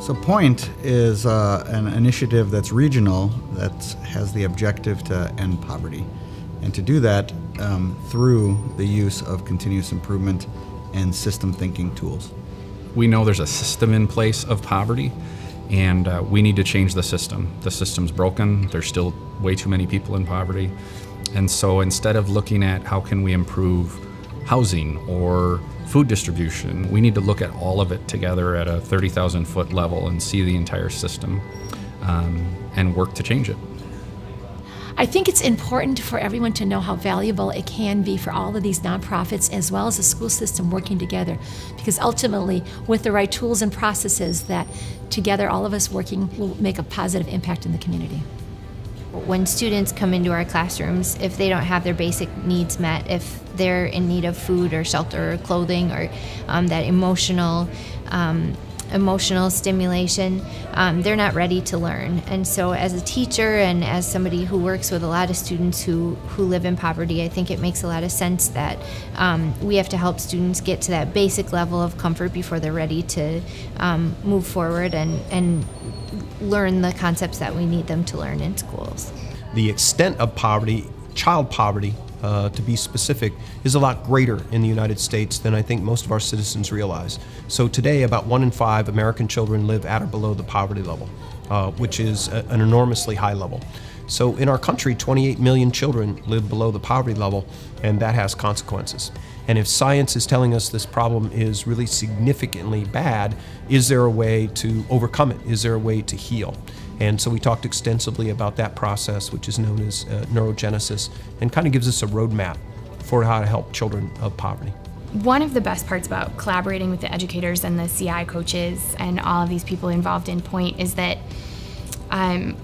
So Point is an initiative that's regional that has the objective to end poverty, and to do that through the use of continuous improvement and system thinking tools. We know there's a system in place of poverty, and we need to change the system. The system's broken. There's still way too many people in poverty. And so instead of looking at how can we improve housing or food distribution, we need to look at all of it together at a 30,000 foot level and see the entire system and work to change it. I think it's important for everyone to know how valuable it can be for all of these nonprofits as well as the school system working together, because ultimately with the right tools and processes that together all of us working will make a positive impact in the community. When students come into our classrooms, if they don't have their basic needs met, if they're in need of food or shelter or clothing or that emotional stimulation, they're not ready to learn. And so as a teacher and as somebody who works with a lot of students who live in poverty, I think it makes a lot of sense that we have to help students get to that basic level of comfort before they're ready to move forward and learn the concepts that we need them to learn in schools. The extent of poverty, child poverty, to be specific, is a lot greater in the United States than I think most of our citizens realize. So today, about 1 in 5 American children live at or below the poverty level, which is an enormously high level. So in our country, 28 million children live below the poverty level, and that has consequences. And if science is telling us this problem is really significantly bad, is there a way to overcome it? Is there a way to heal? And so we talked extensively about that process, which is known as neurogenesis, and kind of gives us a roadmap for how to help children of poverty. One of the best parts about collaborating with the educators and the CI coaches and all of these people involved in Point is that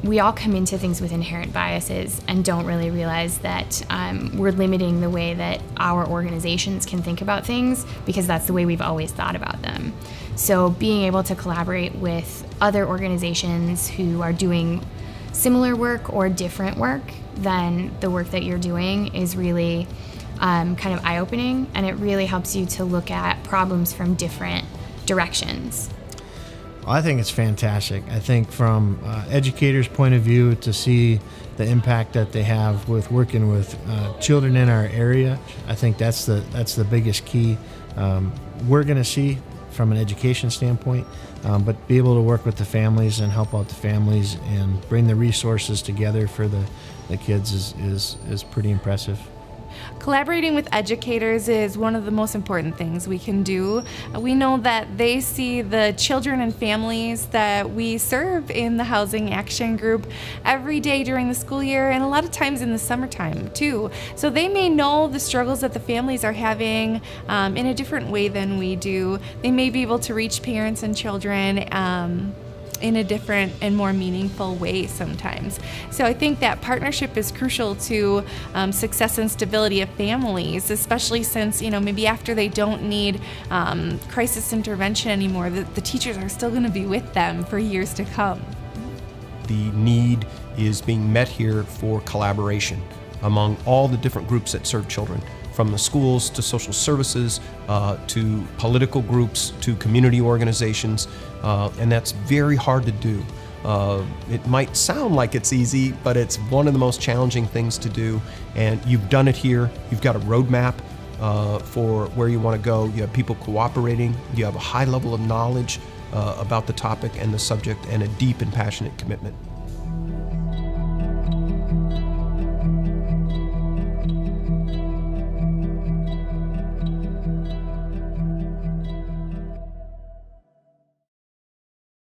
we all come into things with inherent biases and don't really realize that we're limiting the way that our organizations can think about things because that's the way we've always thought about them. So being able to collaborate with other organizations who are doing similar work or different work than the work that you're doing is really kind of eye-opening, and it really helps you to look at problems from different directions. I think it's fantastic. I think from educators' point of view, to see the impact that they have with working with children in our area, I think that's the biggest key we're going to see from an education standpoint. But be able to work with the families and help out the families and bring the resources together for the kids is pretty impressive. Collaborating with educators is one of the most important things we can do. We know that they see the children and families that we serve in the Housing Action Group every day during the school year, and a lot of times in the summertime too. So they may know the struggles that the families are having in a different way than we do. They may be able to reach parents and children in a different and more meaningful way sometimes. So I think that partnership is crucial to success and stability of families, especially since, maybe after they don't need crisis intervention anymore, the teachers are still going to be with them for years to come. The need is being met here for collaboration among all the different groups that serve children, from the schools to social services, to political groups, to community organizations, and that's very hard to do. It might sound like it's easy, but it's one of the most challenging things to do, and you've done it here. You've got a roadmap for where you want to go. You have people cooperating. You have a high level of knowledge about the topic and the subject, and a deep and passionate commitment.